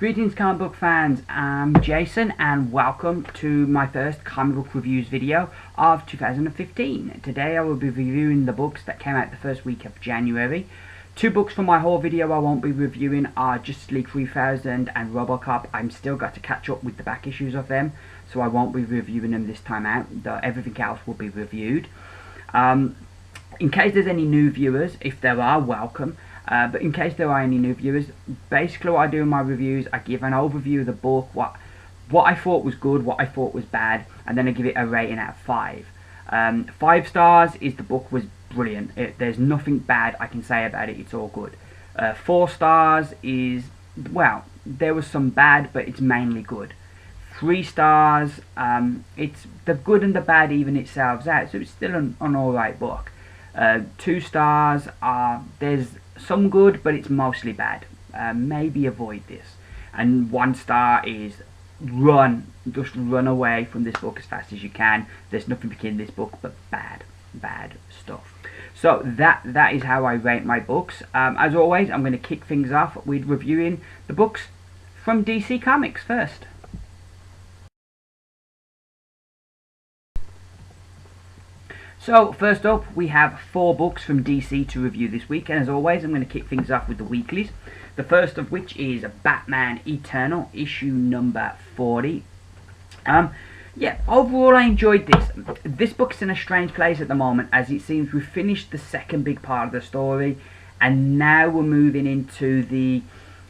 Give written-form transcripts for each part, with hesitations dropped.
Greetings comic book fans, I'm Jason and welcome to my first comic book reviews video of 2015. Today I will be reviewing the books that came out the first week of January. Two books from my whole video I won't be reviewing are Justice League 3000 and Robocop. I'm still got to catch up with the back issues of them, so I won't be reviewing them this time out, though everything else will be reviewed. In case there's any new viewers, if there are, welcome. But in case there are any new viewers, basically what I do in my reviews, I give an overview of the book, what I thought was good, what I thought was bad, and then I give it a rating out of 5. 5 stars is the book was brilliant. There's nothing bad I can say about it, it's all good. 4 stars is, well, there was some bad, but it's mainly good. 3 stars, it's the good and the bad even itself out, so it's still an alright book. 2 stars, there's some good, but it's mostly bad. Maybe avoid this. And 1 star is just run away from this book as fast as you can. There's nothing in this book but bad stuff. So that is how I rate my books. As always, I'm going to kick things off with reviewing the books from DC Comics first. So first up, we have 4 books from DC to review this week, and as always I'm going to kick things off with the weeklies. The first of which is Batman Eternal, issue number 40. Yeah, overall I enjoyed this. This book's in a strange place at the moment, as it seems we've finished the second big part of the story, and now we're moving into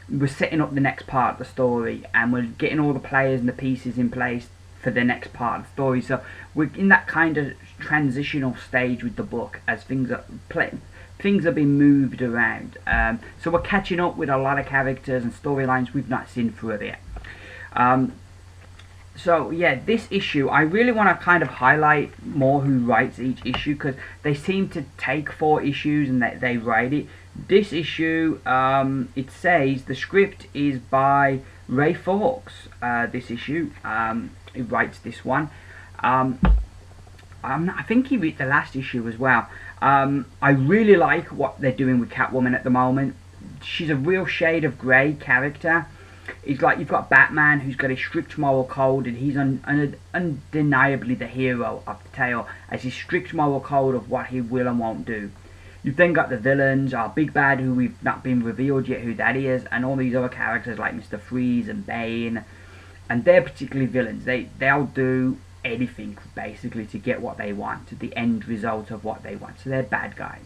we're setting up the next part of the story, and we're getting all the players and the pieces in place for the next part of the story. So we're in that kind of transitional stage with the book as things are being moved around. So we're catching up with a lot of characters and storylines we've not seen for a bit. So yeah, this issue I really want to kind of highlight more who writes each issue, because they seem to take 4 issues and they write it. This issue, it says the script is by Ray Fawkes. This issue, he writes this one. I think he wrote the last issue as well. I really like what they're doing with Catwoman at the moment. She's a real shade of grey character. It's like you've got Batman, who's got a strict moral code, and he's undeniably the hero of the tale, as his strict moral code of what he will and won't do. You've then got the villains, our Big Bad, who we've not been revealed yet who that is, and all these other characters like Mr. Freeze and Bane, and they're particularly villains. They'll do anything basically to get what they want, to the end result of what they want. So they're bad guys.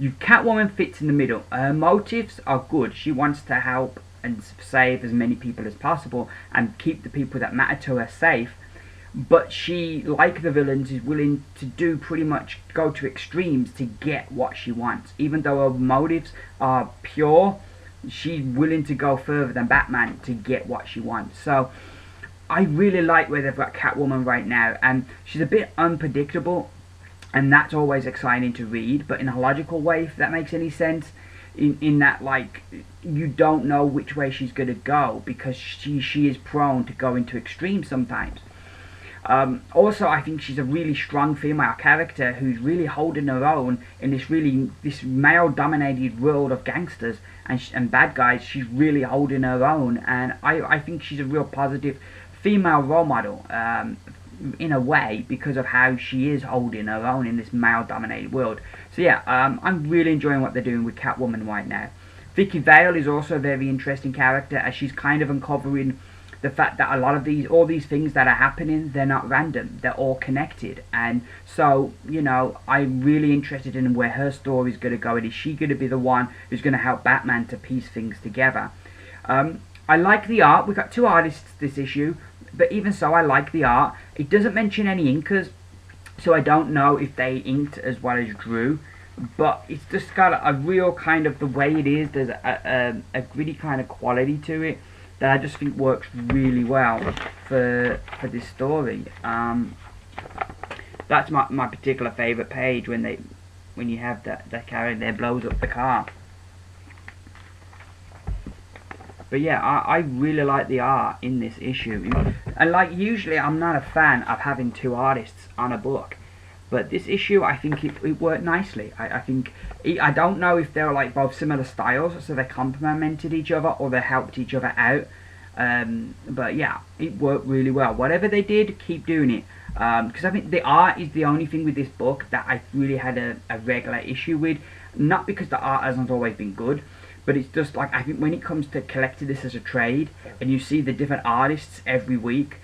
Catwoman fits in the middle. Her motives are good. She wants to help and save as many people as possible and keep the people that matter to her safe, but she, like the villains, is willing to do pretty much go to extremes to get what she wants. Even though her motives are pure, she's willing to go further than Batman to get what she wants. So I really like where they've got Catwoman right now, and she's a bit unpredictable, and that's always exciting to read, but in a logical way, if that makes any sense, in that, like, you don't know which way she's going to go, because she is prone to go into extremes sometimes. Also, I think she's a really strong female character who's really holding her own in this male-dominated world of gangsters and bad guys. She's really holding her own, and I think she's a real positive female role model in a way, because of how she is holding her own in this male-dominated world. So yeah, I'm really enjoying what they're doing with Catwoman right now. Vicky Vale is also a very interesting character, as she's kind of uncovering the fact that all these things that are happening, they're not random, they're all connected. And so, you know, I'm really interested in where her story is going to go, and is she going to be the one who's going to help Batman to piece things together. I like the art. We've got 2 artists this issue, but even so, I like the art. It doesn't mention any inkers, so I don't know if they inked as well as drew, but it's just got a real kind of, the way it is, there's a gritty kind of quality to it that I just think works really well for this story. That's my particular favourite page, when you have that character there blows up the car. But yeah, I really like the art in this issue. And like, usually I'm not a fan of having 2 artists on a book, but this issue, I think it worked nicely. I don't know if they were like both similar styles, so they complemented each other or they helped each other out. But yeah, it worked really well. Whatever they did, keep doing it. Because I think the art is the only thing with this book that I really had a regular issue with. Not because the art hasn't always been good, but it's just like, I think when it comes to collecting this as a trade, and you see the different artists every week,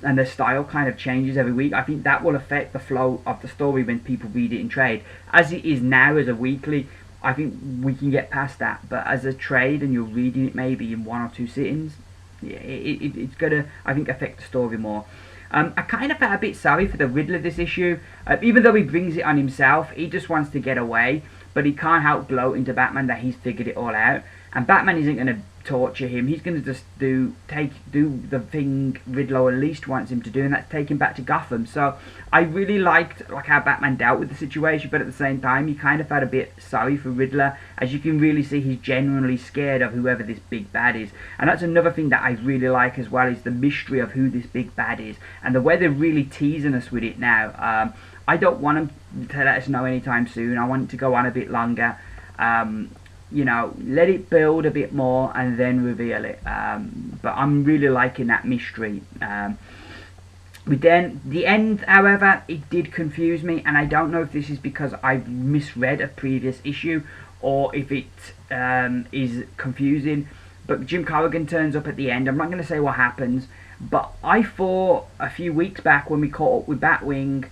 and the style kind of changes every week, I think that will affect the flow of the story when people read it in trade. As it is now as a weekly, I think we can get past that, but as a trade and you're reading it maybe in 1 or 2 sittings, yeah, it's gonna, I think, affect the story more. I kind of felt a bit sorry for the Riddler this issue. Even though he brings it on himself, he just wants to get away, but he can't help gloating to Batman that he's figured it all out. And Batman isn't going to torture him. He's going to just do the thing Riddler at least wants him to do, and that's take him back to Gotham. So I really liked how Batman dealt with the situation, but at the same time, you kind of felt a bit sorry for Riddler, as you can really see he's genuinely scared of whoever this big bad is. And that's another thing that I really like as well, is the mystery of who this big bad is, and the way they're really teasing us with it now. I don't want them to let us know anytime soon. I want it to go on a bit longer. You know, let it build a bit more and then reveal it. But I'm really liking that mystery. But then the end, however, it did confuse me, and I don't know if this is because I've misread a previous issue or if it is confusing. But Jim Corrigan turns up at the end. I'm not going to say what happens, but I thought a few weeks back when we caught up with Batwing,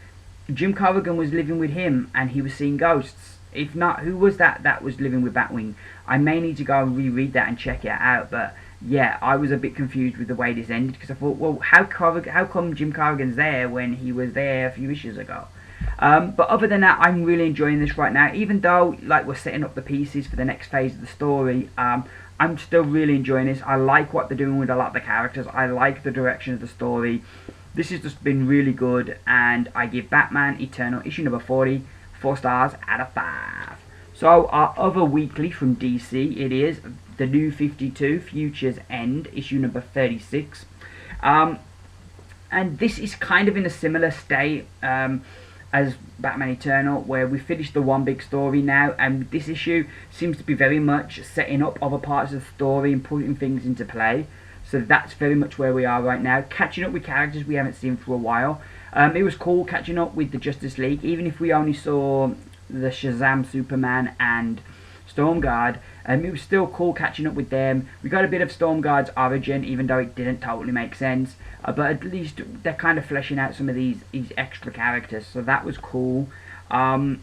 Jim Corrigan was living with him and he was seeing ghosts. If not, who was that was living with Batwing? I may need to go and reread that and check it out, but yeah, I was a bit confused with the way this ended, because I thought, well, how come Jim Corrigan's there when he was there a few issues ago? But other than that, I'm really enjoying this right now, even though like we're setting up the pieces for the next phase of the story. I'm still really enjoying this. I like what they're doing with a lot of the characters. I like the direction of the story. This has just been really good, and I give Batman Eternal issue number 40 4 stars out of 5. So our other weekly from DC, it is the New 52 Futures End issue number 36. And this is kind of in a similar state as Batman Eternal, where we finished the one big story now, and this issue seems to be very much setting up other parts of the story and putting things into play. So that's very much where we are right now, catching up with characters we haven't seen for a while. It was cool catching up with the Justice League, even if we only saw the Shazam, Superman and Stormguard. It was still cool catching up with them. We got a bit of Stormguard's origin, even though it didn't totally make sense. But at least they're kind of fleshing out some of these extra characters, so that was cool. I'm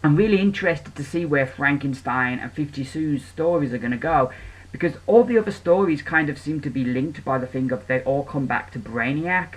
really interested to see where Frankenstein and 50 Sue's stories are going to go, because all the other stories kind of seem to be linked by the thing of they all come back to Brainiac.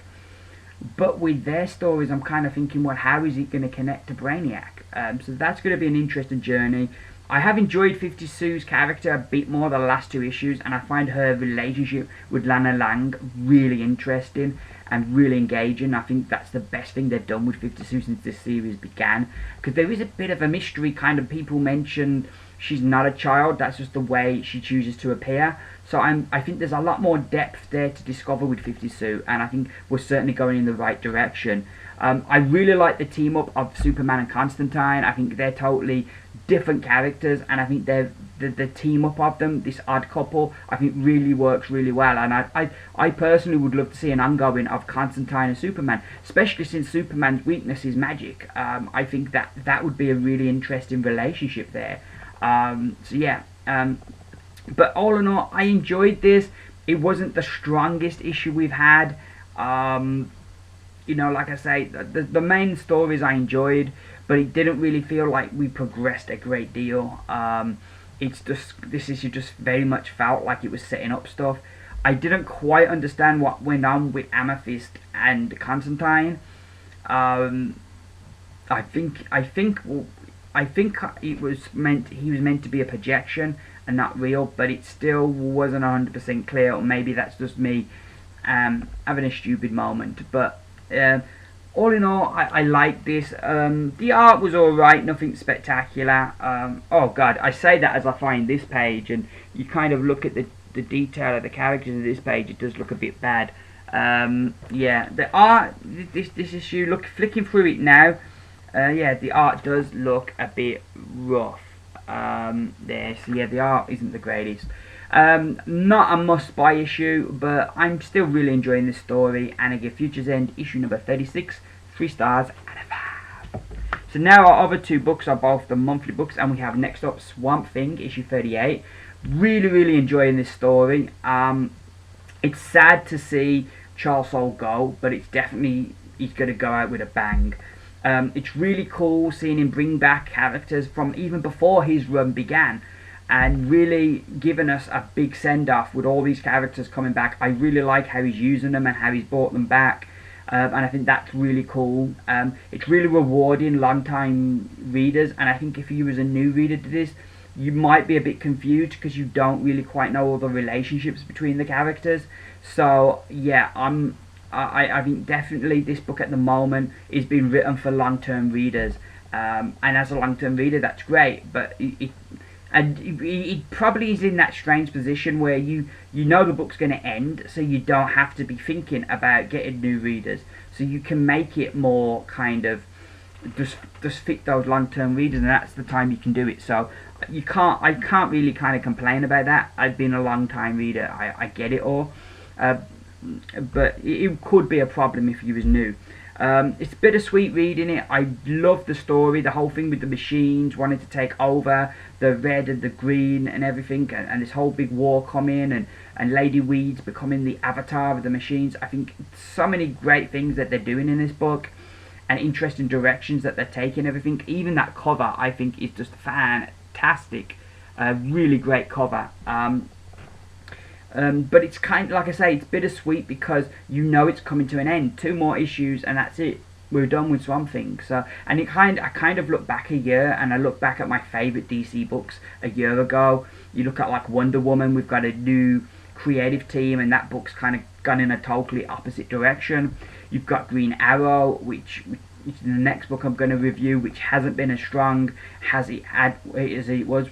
But with their stories, I'm kind of thinking, well, how is it going to connect to Brainiac? So that's going to be an interesting journey. I have enjoyed 50 Sue's character a bit more the last 2 issues, and I find her relationship with Lana Lang really interesting and really engaging. I think that's the best thing they've done with 50 Sue since this series began, because there is a bit of a mystery. Kind of people mention she's not a child, that's just the way she chooses to appear. So I think there's a lot more depth there to discover with 50 Sue, and I think we're certainly going in the right direction. I really like the team up of Superman and Constantine. I think they're totally different characters, and I think the team up of them, this odd couple, I think really works really well. And I personally would love to see an ongoing of Constantine and Superman, especially since Superman's weakness is magic. I think that would be a really interesting relationship there. So yeah, but all in all, I enjoyed this. It wasn't the strongest issue we've had. You know, like I say, the main stories I enjoyed, but it didn't really feel like we progressed a great deal. It's just, this issue just very much felt like it was setting up stuff. I didn't quite understand what went on with Amethyst and Constantine. I think it was he was meant to be a projection and not real, but it still wasn't 100% clear, or maybe that's just me having a stupid moment. But all in all, I like this. The art was alright, nothing spectacular. Oh god, I say that as I find this page, and you kind of look at the detail of the characters of this page, it does look a bit bad. Yeah, the art, this issue, flicking through it now, yeah, the art does look a bit rough there. So yeah, the art isn't the greatest. Not a must-buy issue, but I'm still really enjoying this story, and I give Future's End issue number 36 3 stars out of 5. So now our other two books are both the monthly books, and we have next up Swamp Thing issue 38. Really enjoying this story. It's sad to see Charles Soule go, but it's definitely, he's going to go out with a bang. It's really cool seeing him bring back characters from even before his run began, and really giving us a big send-off with all these characters coming back. I really like how he's using them and how he's brought them back, and I think that's really cool. It's really rewarding long-time readers, and I think if you was a new reader to this, you might be a bit confused because you don't really quite know all the relationships between the characters. So yeah, I think definitely this book at the moment is being written for long-term readers, and as a long-term reader, that's great. But it probably is in that strange position where you know the book's going to end, so you don't have to be thinking about getting new readers. So you can make it more kind of just fit those long-term readers, and that's the time you can do it. So I can't really kind of complain about that. I've been a long-time reader. I get it all. But it could be a problem if you was new. It's bittersweet reading it. I love the story, the whole thing with the machines wanting to take over, the red and the green and everything, and this whole big war coming, and Lady Weeds becoming the avatar of the machines. I think so many great things that they're doing in this book, and interesting directions that they're taking everything. Even that cover, I think, is just fantastic. Really great cover. But it's kind of, like I say, it's bittersweet because you know it's coming to an end. 2 more issues and that's it. We're done with Swamp Thing. So, and I kind of look back a year, and I look back at my favourite DC books a year ago. You look at like Wonder Woman, we've got a new creative team, and that book's kind of gone in a totally opposite direction. You've got Green Arrow, which is the next book I'm going to review, which hasn't been as strong as it was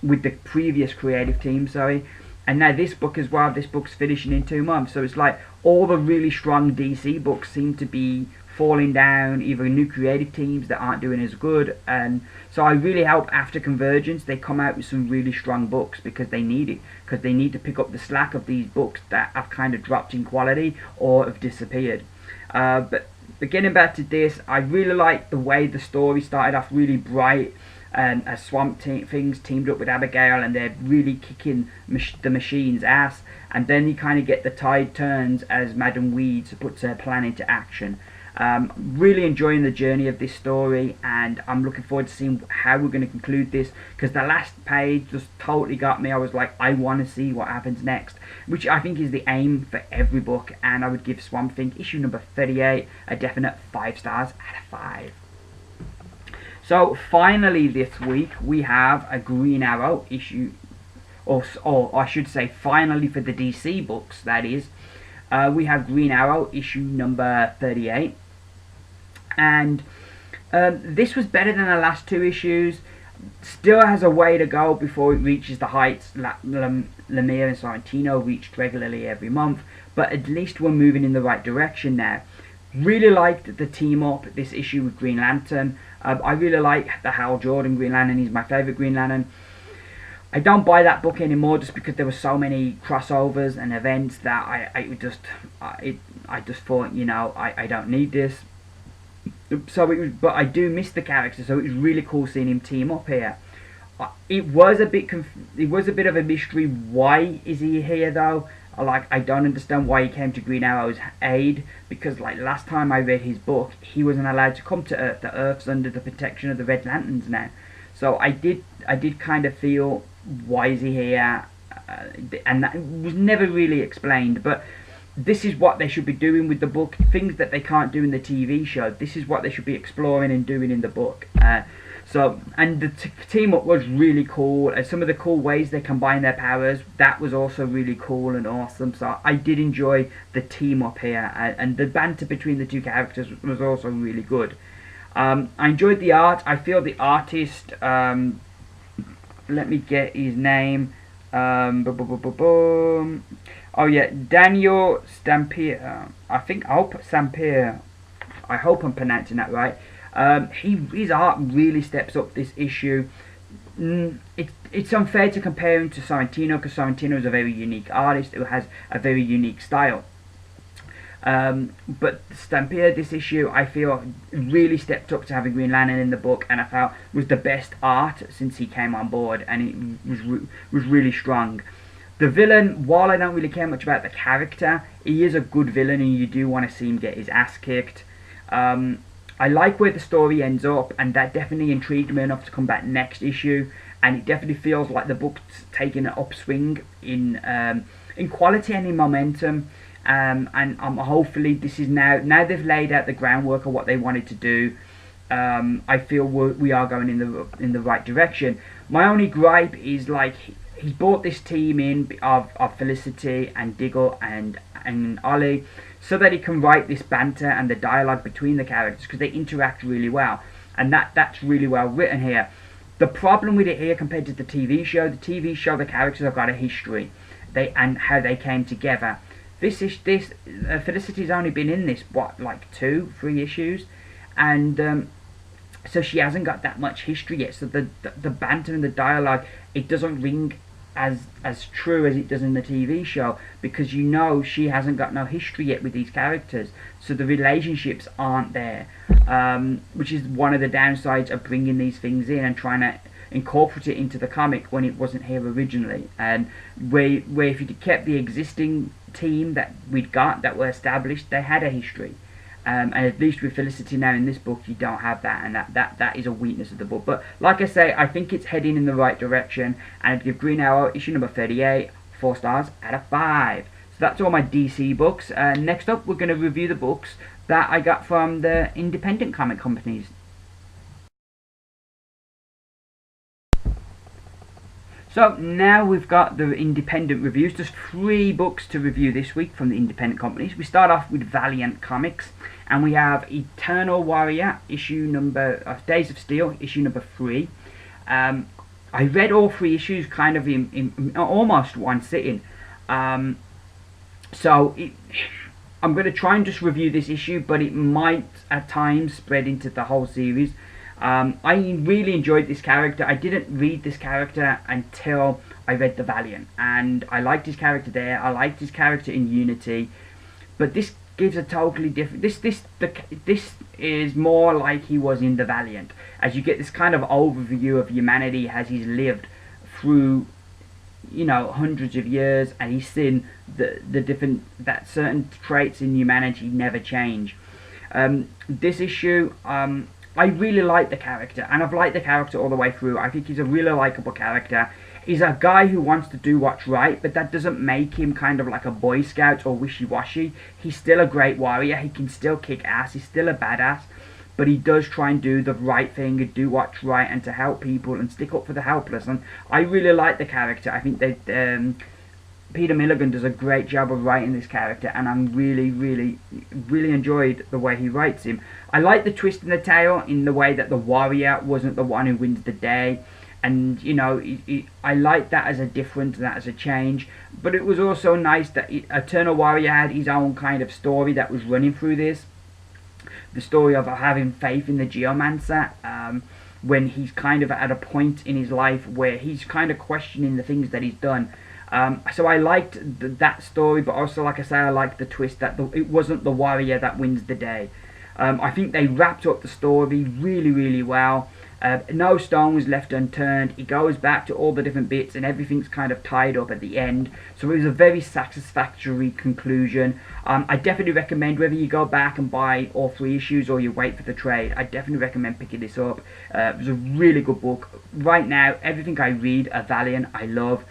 with the previous creative team, sorry. And now this book as well, this book's finishing in 2 months, so it's like all the really strong DC books seem to be falling down, either new creative teams that aren't doing as good, and so I really hope after Convergence they come out with some really strong books, because they need it, because they need to pick up the slack of these books that have kind of dropped in quality or have disappeared. But getting back to this, I really like the way the story started off really bright, as Swamp Things teamed up with Abigail, and they're really kicking the machine's ass, and then you kind of get the tide turns as Madam Weeds puts her plan into action. Really enjoying the journey of this story, and I'm looking forward to seeing how we're going to conclude this, because the last page just totally got me. I was like, I want to see what happens next, which I think is the aim for every book, and I would give Swamp Thing issue number 38 a definite 5 stars out of 5. So finally this week we have a Green Arrow issue, or I should say finally for the DC books, that is. We have Green Arrow issue number 38, and this was better than the last 2 issues. Still has a way to go before it reaches the heights Lemire and Sorrentino reached regularly every month, but at least we're moving in the right direction now. Really liked the team up this issue with Green Lantern. I really like the Hal Jordan Green Lantern. He's my favourite Green Lantern. I don't buy that book anymore just because there were so many crossovers and events that I just thought, you know, I don't need this. So but I do miss the character, so it was really cool seeing him team up here. It was a bit of a mystery. Why is he here though? I don't understand why he came to Green Arrow's aid, because like last time I read his book, he wasn't allowed to come to Earth. The Earth's under the protection of the Red Lanterns now. So I did kind of feel, why is he here? And that was never really explained, but this is what they should be doing with the book. Things that they can't do in the TV show, this is what they should be exploring and doing in the book. And the team up was really cool, and some of the cool ways they combine their powers, that was also really cool and awesome. So I did enjoy the team up here, and the banter between the 2 characters was also really good. I enjoyed the art. I feel the artist, let me get his name, oh yeah, Daniel Stampier, I hope I'm pronouncing that right. His art really steps up this issue. it's unfair to compare him to Sorrentino, because Sorrentino is a very unique artist who has a very unique style. But Stampede, this issue, I feel really stepped up to having Green Lantern in the book, and I felt was the best art since he came on board, and it was really strong. The villain, while I don't really care much about the character, he is a good villain, and you do want to see him get his ass kicked. I like where the story ends up, and that definitely intrigued me enough to come back next issue. And it definitely feels like the book's taking an upswing in quality and in momentum. And hopefully this is now they've laid out the groundwork of what they wanted to do. I feel we are going in the right direction. My only gripe is, like, he's brought this team in of Felicity and Diggle and Ollie, so that he can write this banter and the dialogue between the characters, because they interact really well, and that's really well written here. The problem with it here compared to the TV show, the characters have got a history, and how they came together. Felicity's only been in this, like 2-3 issues, and so she hasn't got that much history yet. So the banter and the dialogue, it doesn't ring as true as it does in the TV show, because you know she hasn't got no history yet with these characters, so the relationships aren't there, which is one of the downsides of bringing these things in and trying to incorporate it into the comic when it wasn't here originally. And where if you kept the existing team that we'd got, that were established, they had a history. And at least with Felicity now in this book, you don't have that, and that is a weakness of the book. But like I say, I think it's heading in the right direction, and I'd give Green Arrow issue number 38 4 stars out of 5. So that's all my DC books. Next up, we're going to review the books that I got from the independent comic companies. So now we've got the independent reviews. There's 3 books to review this week from the independent companies. We start off with Valiant Comics, and we have Eternal Warrior issue number Days of Steel issue number 3. I read all 3 issues kind of in almost one sitting. So I'm going to try and just review this issue, but it might at times spread into the whole series. I really enjoyed this character. I didn't read this character until I read The Valiant, and I liked his character there. I liked his character in Unity, but this gives a totally different. This is more like he was in The Valiant, as you get this kind of overview of humanity as he's lived through, you know, hundreds of years, and he's seen the different, that certain traits in humanity never change. This issue, I really like the character, and I've liked the character all the way through. I think he's a really likeable character. He's a guy who wants to do what's right, but that doesn't make him kind of like a Boy Scout or wishy-washy. He's still a great warrior. He can still kick ass. He's still a badass, but he does try and do the right thing and do what's right, and to help people and stick up for the helpless. And I really like the character. I think that Peter Milligan does a great job of writing this character, and I'm really enjoyed the way he writes him. I like the twist in the tale in the way that the warrior wasn't the one who wins the day, and you know, I like that as a difference, that as a change. But it was also nice that Eternal Warrior had his own kind of story that was running through this. The story of having faith in the Geomancer, when he's kind of at a point in his life where he's kind of questioning the things that he's done. So I liked that story, but also, like I say, I liked the twist that it wasn't the warrior that wins the day. I think they wrapped up the story really well. No stone was left unturned. It goes back to all the different bits, and everything's kind of tied up at the end. So it was a very satisfactory conclusion. I definitely recommend, whether you go back and buy all 3 issues or you wait for the trade, I definitely recommend picking this up. It was a really good book. Right now, everything I read, a Valiant, I love.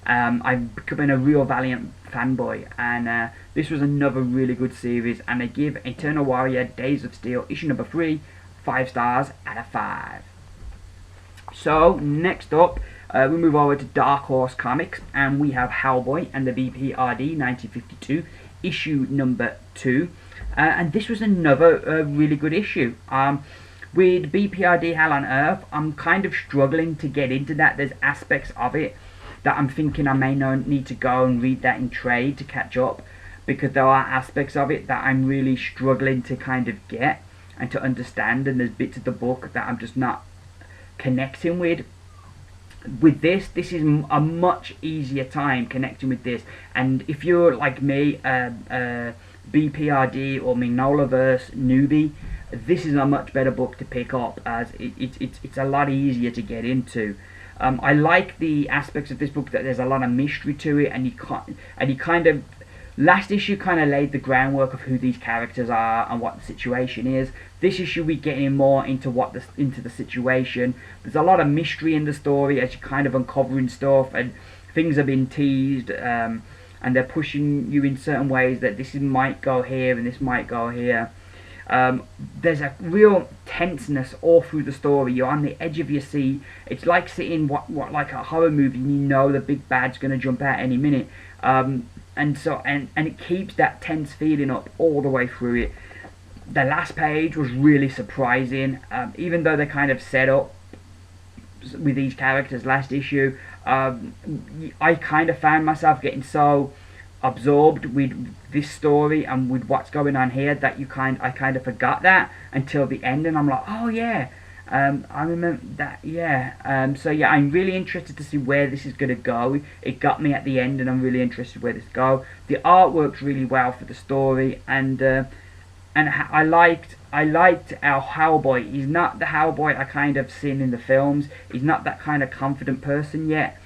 I'm becoming a real Valiant fanboy, and this was another really good series, and I give Eternal Warrior Days of Steel issue number 3 5 stars out of 5. So next up, we move over to Dark Horse Comics, and we have Hellboy and the BPRD 1952 issue number 2, and this was another really good issue. With BPRD Hell on Earth, I'm kind of struggling to get into that. There's aspects of it that I'm thinking I may need to go and read that in trade to catch up, because there are aspects of it that I'm really struggling to kind of get and to understand, and there's bits of the book that I'm just not connecting with. with this is a much easier time connecting with this. And if you're like me, BPRD or Mignolaverse newbie, this is a much better book to pick up, as it's a lot easier to get into. I like the aspects of this book that there's a lot of mystery to it, and you kind of, last issue kind of laid the groundwork of who these characters are and what the situation is. This issue we get in more into the situation. There's a lot of mystery in the story as you're kind of uncovering stuff, and things have been teased, and they're pushing you in certain ways that this might go here and this might go here. There's a real tenseness all through the story. You're on the edge of your seat. It's like sitting what like a horror movie, and you know the big bad's gonna jump out any minute. And it keeps that tense feeling up all the way through it. The last page was really surprising, even though they kind of set up with these characters last issue. I kind of found myself getting so absorbed with this story and with what's going on here that I kind of forgot that until the end, and I'm like, oh yeah, I remember that, yeah. So yeah, I'm really interested to see where this is going to go. It got me at the end, and I'm really interested where this goes. The art works really well for the story, and I liked our Hellboy. He's not the Hellboy I kind of seen in the films. He's not that kind of confident person yet,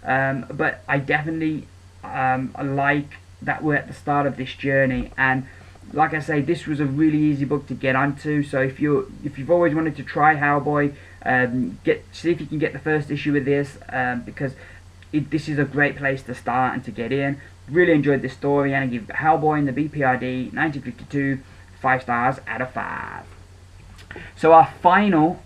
but I definitely like that we're at the start of this journey. And like I say, this was a really easy book to get onto. So if you've always wanted to try Hellboy, see if you can get the first issue of this, because this is a great place to start and to get in. Really enjoyed this story, and I give Hellboy in the BPRD 1952 5 stars out of 5. So our final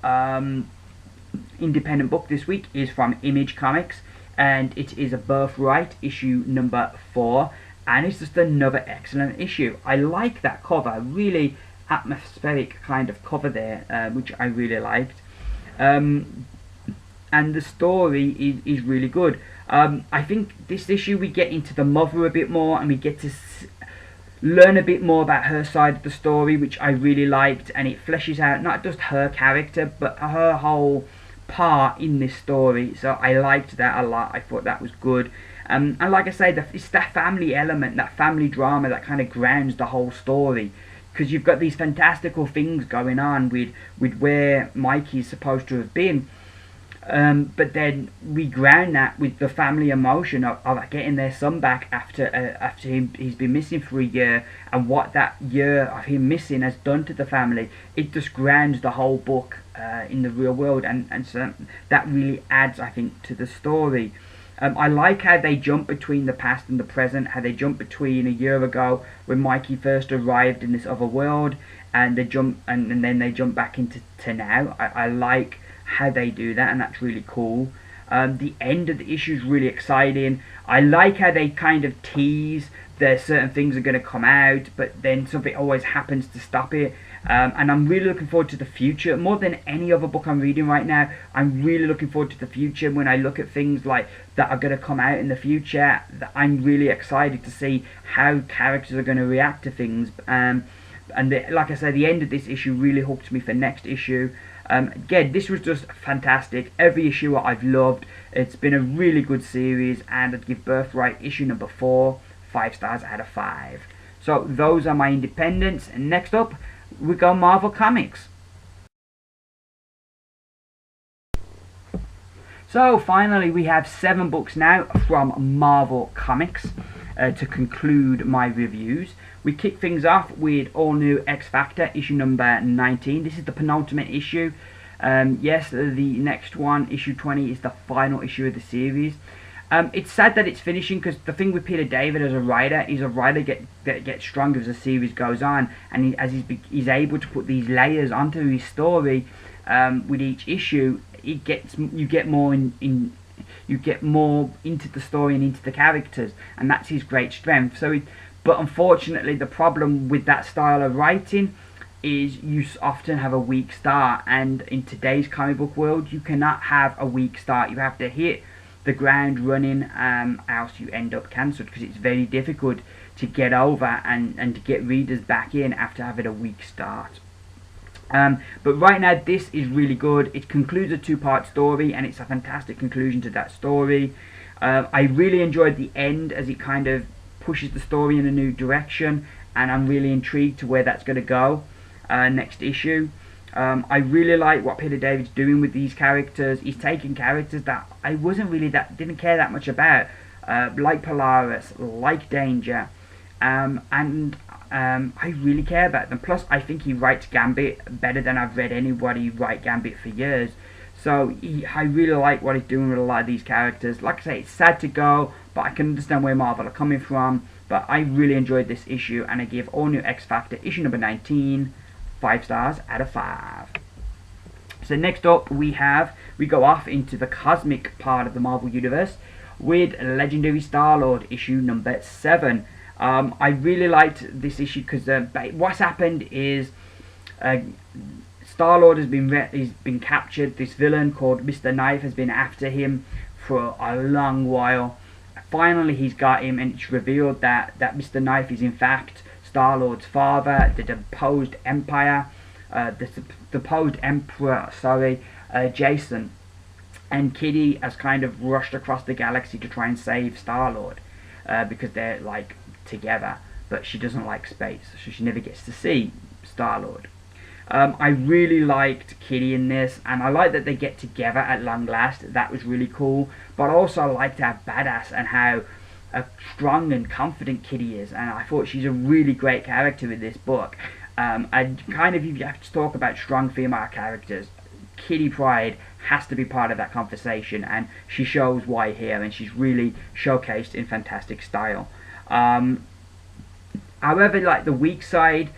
independent book this week is from Image Comics, and it is a Birthright issue number 4, and it's just another excellent issue. I like that cover, really atmospheric kind of cover there, which I really liked, and the story is really good. I think this issue we get into the mother a bit more, and we get to learn a bit more about her side of the story, which I really liked, and it fleshes out not just her character but her whole part in this story. So I liked that a lot. I thought that was good, and like I say, it's that family element, that family drama that kind of grounds the whole story, because you've got these fantastical things going on with where Mikey's supposed to have been, but then we ground that with the family emotion of getting their son back after he's been missing for a year, and what that year of him missing has done to the family. It just grounds the whole book in the real world, and so that really adds, I think, to the story. I like how they jump between the past and the present, how they jump between a year ago when Mikey first arrived in this other world, and they jump and then they jump back into now. I like how they do that, and that's really cool. The end of the issue is really exciting. I like how they kind of tease that certain things are going to come out, but then something always happens to stop it. And I'm really looking forward to the future. More than any other book I'm reading right now, I'm really looking forward to the future. When I look at things like that are going to come out in the future, I'm really excited to see how characters are going to react to things. Like I said, the end of this issue really hooked me for next issue. Again, this was just fantastic. Every issue I've loved. It's been a really good series, and I'd give Birthright issue number 4 5 stars out of 5. So those are my independents, and next up we go Marvel Comics. So finally we have 7 books now from Marvel Comics to conclude my reviews. We kick things off with All New X Factor issue number 19. This is the penultimate issue. Yes, the next one, issue 20, is the final issue of the series. It's sad that it's finishing, because the thing with Peter David as a writer is that gets stronger as the series goes on, and as he's able to put these layers onto his story with each issue, you get more into the story and into the characters, and that's his great strength. But unfortunately, the problem with that style of writing is you often have a weak start, and in today's comic book world, you cannot have a weak start. You have to hit the ground running, else you end up cancelled, because it's very difficult to get over and to get readers back in after having a weak start. But right now, this is really good. It concludes a two-part story, and it's a fantastic conclusion to that story. I really enjoyed the end as it kind of pushes the story in a new direction, and I'm really intrigued to where that's going to go next issue. I really like what Peter David's doing with these characters. He's taking characters that I didn't care that much about, like Polaris, like Danger, and I really care about them. Plus, I think he writes Gambit better than I've read anybody write Gambit for years. So I really like what he's doing with a lot of these characters. Like I say, it's sad to go, but I can understand where Marvel are coming from. But I really enjoyed this issue, and I give All New X Factor issue number 19 5 stars out of 5. So next up we go off into the cosmic part of the Marvel Universe with Legendary Star-Lord issue number 7. I really liked this issue because what's happened is Star-Lord has been captured. This villain called Mr. Knife has been after him for a long while. Finally he's got him, and it's revealed that Mr. Knife is in fact Star-Lord's father, the deposed Emperor, Jason. And Kitty has kind of rushed across the galaxy to try and save Star-Lord because they're like together, but she doesn't like space, so she never gets to see Star-Lord. I really liked Kitty in this, and I like that they get together at long last. That was really cool. But also I liked how badass and how strong and confident Kitty is, and I thought she's a really great character in this book. And kind of, if you have to talk about strong female characters, Kitty Pryde has to be part of that conversation, and she shows why here, and she's really showcased in fantastic style. However, like the weak side,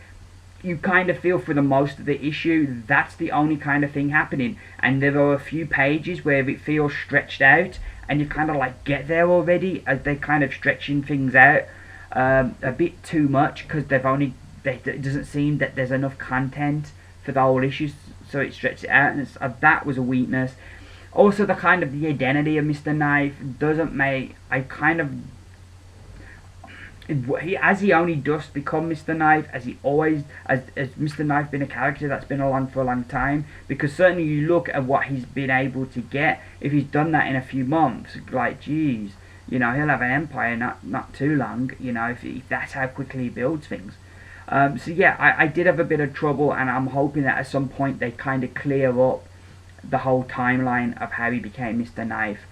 you kind of feel for the most of the issue that's the only kind of thing happening, and there are a few pages where it feels stretched out, and you kind of like get there already as they're kind of stretching things out a bit too much, because it doesn't seem that there's enough content for the whole issue, so it stretches it out, and that was a weakness. Also, the identity of Mr. Knife doesn't make, as he only just become Mr. Knife, as Mr. Knife been a character that's been along for a long time, because certainly you look at what he's been able to get, if he's done that in a few months, like geez, he'll have an empire not too long, if that's how quickly he builds things. So yeah, I did have a bit of trouble, and I'm hoping that at some point they kind of clear up the whole timeline of how he became Mr. Knife.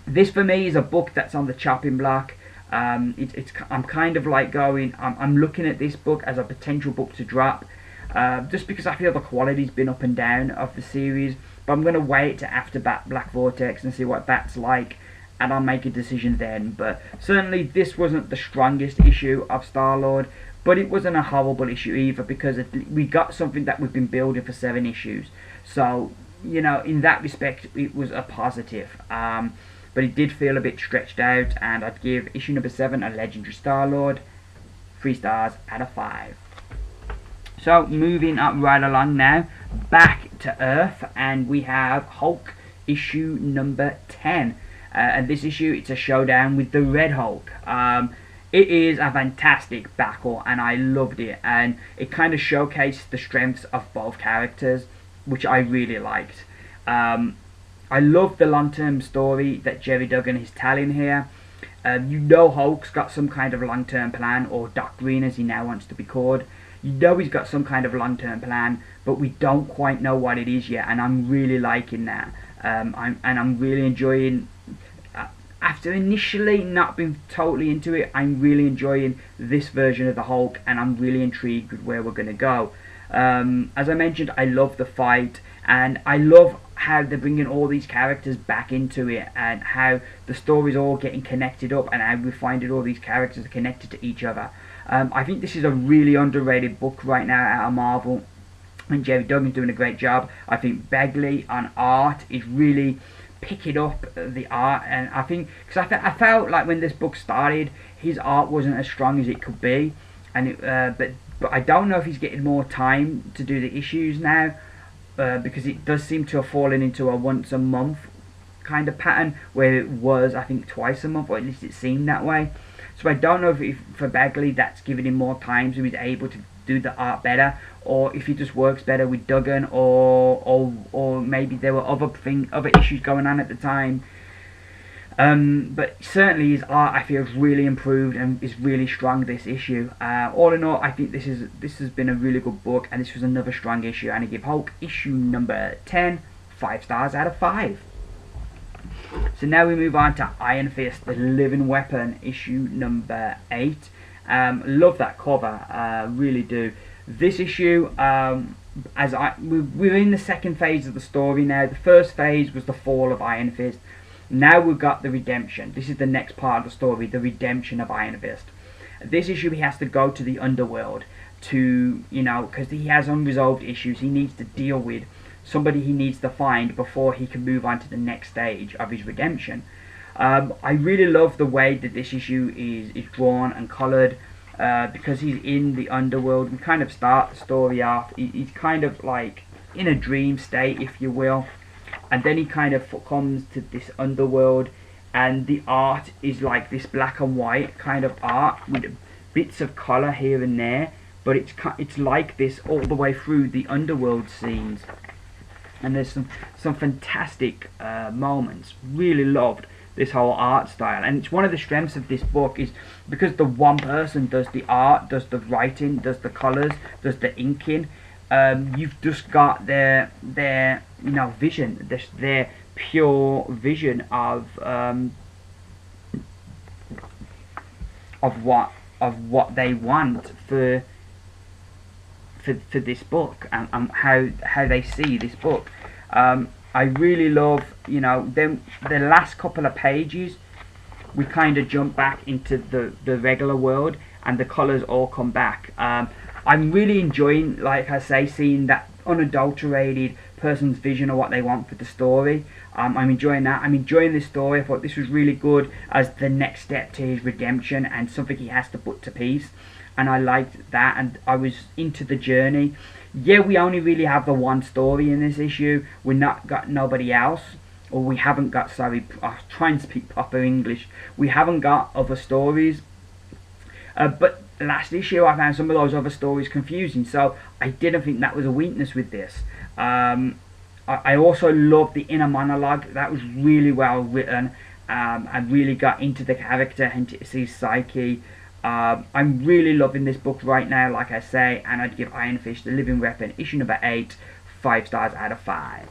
This for me is a book that's on the chopping block. I'm kind of like I'm looking at this book as a potential book to drop, just because I feel the quality's been up and down of the series, but I'm going to wait to after Black Vortex and see what that's like, and I'll make a decision then. But certainly this wasn't the strongest issue of Star-Lord, but it wasn't a horrible issue either, because we got something that we've been building for 7 issues, so in that respect it was a positive. But it did feel a bit stretched out, and I'd give issue number 7, A Legendary Star-Lord, 3 stars out of 5. So moving up right along now, back to Earth, and we have Hulk issue number 10. And this issue, it's a showdown with the Red Hulk. It is a fantastic battle, and I loved it, and it kind of showcased the strengths of both characters, which I really liked. I love the long-term story that Jerry Duggan is telling here. Hulk's got some kind of long-term plan, or Doc Green as he now wants to be called. He's got some kind of long-term plan, but we don't quite know what it is yet, and I'm really liking that. I'm really enjoying, after initially not being totally into it, I'm really enjoying this version of the Hulk, and I'm really intrigued with where we're going to go. As I mentioned, I love the fight, and I love how they're bringing all these characters back into it, and how the story's all getting connected up, and how we find that all these characters are connected to each other. I think this is a really underrated book right now out of Marvel, and Jerry Duggan's doing a great job. I think Begley on art is really picking up the art, and I think, because I felt like when this book started, his art wasn't as strong as it could be, and but I don't know if he's getting more time to do the issues now, because it does seem to have fallen into a once a month kind of pattern, where it was, I think, twice a month, or at least it seemed that way. So I don't know if for Bagley that's giving him more time, so he's able to do the art better, or if it just works better with Duggan, or maybe there were other issues going on at the time. But certainly his art, I feel, is really improved and is really strong this issue. All in all, I think this has been a really good book, and this was another strong issue. And I give Hulk issue number 10 5 stars out of 5. So now we move on to Iron Fist, the Living Weapon, issue number 8. Love that cover, really do. This issue, we're in the second phase of the story now. The first phase was the fall of Iron Fist. Now we've got the redemption. This is the next part of the story, the redemption of Iron Fist. This issue, he has to go to the underworld to, because he has unresolved issues he needs to deal with. Somebody he needs to find before he can move on to the next stage of his redemption. I really love the way that this issue is drawn and coloured, because he's in the underworld. We kind of start the story off. He's kind of like in a dream state, if you will. And then he kind of comes to this underworld, and the art is like this black and white kind of art with bits of colour here and there, but it's like this all the way through the underworld scenes. And there's some fantastic moments. Really loved this whole art style, and it's one of the strengths of this book is because the one person does the art, does the writing, does the colours, does the inking. You've just got their vision, their pure vision of what they want for this book, and how they see this book. I really love, then the last couple of pages, we kind of jump back into the regular world, and the colours all come back. I'm really enjoying, like I say, seeing that unadulterated person's vision of what they want for the story. I'm enjoying that. I'm enjoying this story. I thought this was really good as the next step to his redemption and something he has to put to peace. And I liked that, and I was into the journey. Yeah, we only really have the one story in this issue. We've not got nobody else, or we haven't got, sorry, I'll try and speak proper English. We haven't got other stories. But last issue I found some of those other stories confusing, so I didn't think that was a weakness with this. I also loved the inner monologue. That was really well written. I really got into the character and to see his psyche. I'm really loving this book right now, like I say, and I'd give Iron Fist, the Living Weapon, issue number 8, 5 stars out of 5.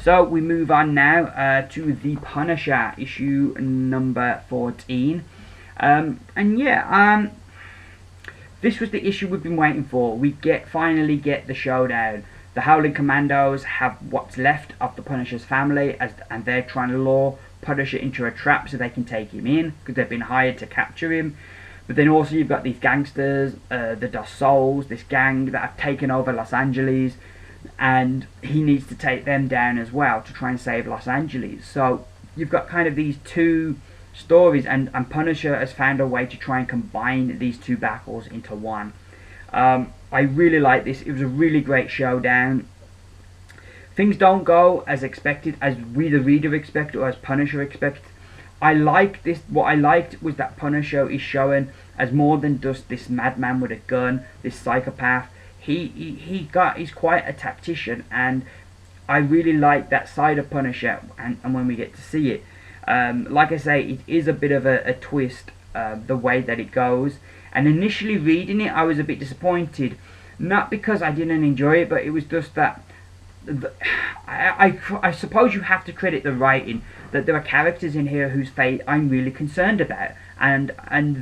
So we move on now to The Punisher, issue number 14. This was the issue we've been waiting for. We finally get the showdown. The Howling Commandos have what's left of the Punisher's family, and they're trying to lure Punisher into a trap so they can take him in, because they've been hired to capture him. But then also you've got these gangsters, the Dos Souls, this gang that have taken over Los Angeles, and he needs to take them down as well to try and save Los Angeles. So you've got kind of these two stories, and Punisher has found a way to try and combine these two battles into one. I really like this. It was a really great showdown. Things don't go as expected, as we the reader expect, or as Punisher expects. I like this. What I liked was that Punisher is shown as more than just this madman with a gun, this psychopath. He's quite a tactician, and I really like that side of Punisher, and when we get to see it. Like I say, it is a bit of a twist, the way that it goes. And initially reading it, I was a bit disappointed. Not because I didn't enjoy it, but it was just that I suppose you have to credit the writing, that there are characters in here whose fate I'm really concerned about, and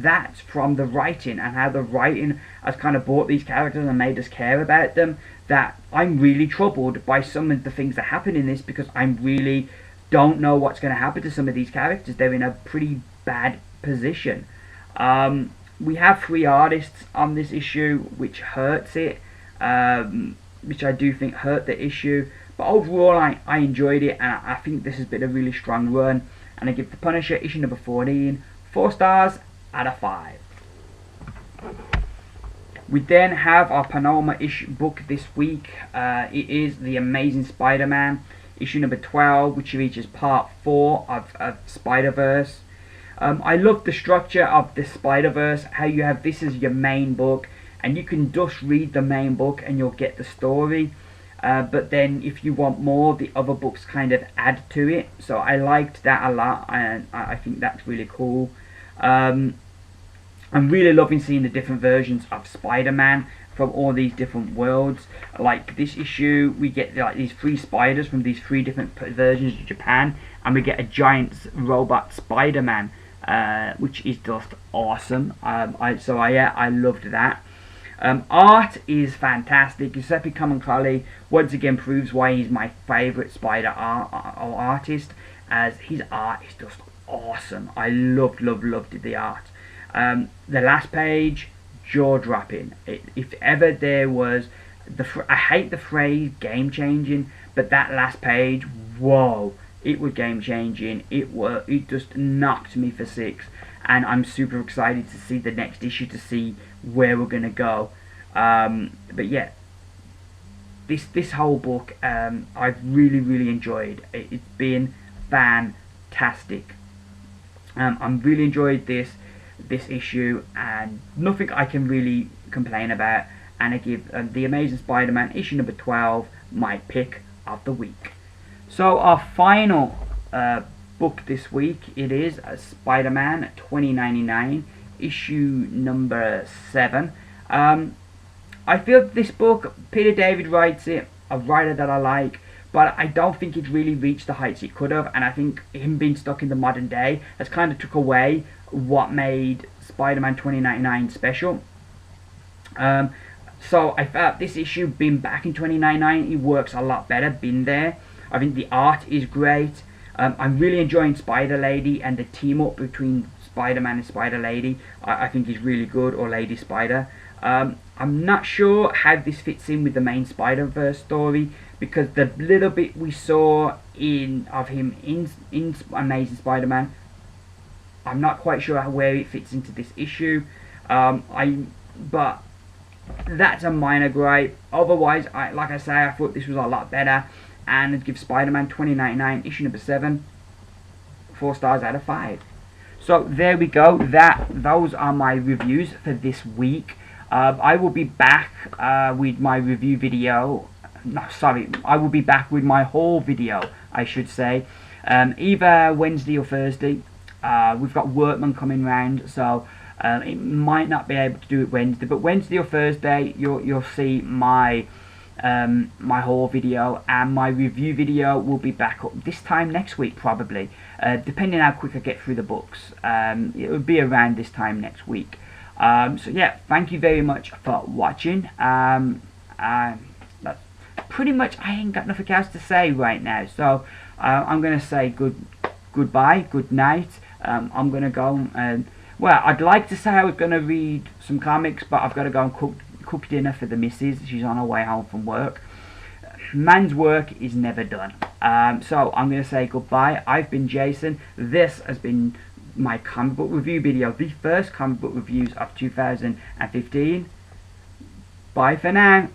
that's from the writing, and how the writing has kind of brought these characters and made us care about them, that I'm really troubled by some of the things that happen in this, because I really don't know what's going to happen to some of these characters. They're in a pretty bad position. We have 3 artists on this issue, which hurts it, which I do think hurt the issue. But overall, I enjoyed it, and I think this has been a really strong run. And I give The Punisher, issue number 14, 4 stars out of 5. We then have our penultimate issue book this week. It is The Amazing Spider-Man, issue number 12, which features part 4 of Spider-Verse. I love the structure of the Spider-Verse, how you have this as your main book, and you can just read the main book and you'll get the story. But then if you want more, the other books kind of add to it. So I liked that a lot, and I think that's really cool. I'm really loving seeing the different versions of Spider-Man from all these different worlds. Like this issue, we get like these 3 spiders from these 3 different versions of Japan, and we get a giant robot Spider-Man, which is just awesome. I loved that. Art is fantastic. Giuseppe Camuncoli once again proves why he's my favourite Spider artist, as his art is just awesome. I loved the art. The last page, jaw-dropping. If ever there was, I hate the phrase game-changing, but that last page, whoa, it was game-changing. It just knocked me for 6, and I'm super excited to see the next issue, to see where we're gonna go. But yeah, this whole book, I've really enjoyed. It's been fantastic. I'm really enjoyed this issue, and nothing I can really complain about. And I give The Amazing Spider-Man issue number 12 my pick of the week. So our final book this week, it is Spider-Man 2099 issue number 7. I feel this book, Peter David writes it, a writer that I like, but I don't think it's really reached the heights it could have, and I think him being stuck in the modern day has kind of took away what made Spider-Man 2099 special. So I felt this issue, being back in 2099, it works a lot better, been there. I think the art is great. I'm really enjoying Spider Lady, and the team up between Spider-Man and Spider Lady I think is really good, or Lady Spider. I'm not sure how this fits in with the main Spider-Verse story, because the little bit we saw of him in Amazing Spider-Man, I'm not quite sure where it fits into this issue. But that's a minor gripe. Otherwise, like I say, I thought this was a lot better, and I'd give Spider-Man 2099 issue number 7 4 stars out of 5. So there we go. Those are my reviews for this week. I will be back with my review video. No, sorry, I will be back with my haul video, I should say, either Wednesday or Thursday. We've got workmen coming round, so it might not be able to do it Wednesday, but Wednesday or Thursday you'll see my my haul video, and my review video will be back up this time next week, probably, depending how quick I get through the books. It will be around this time next week. So yeah, thank you very much for watching. That's pretty much, I ain't got nothing else to say right now, so I'm gonna say goodbye, good night. I'm gonna go and, well, I'd like to say I was gonna read some comics, but I've got to go and cook dinner for the missus. She's on her way home from work. Man's work is never done. So I'm gonna say goodbye. I've been Jason. This has been my comic book review video, the first comic book reviews of 2015. Bye for now.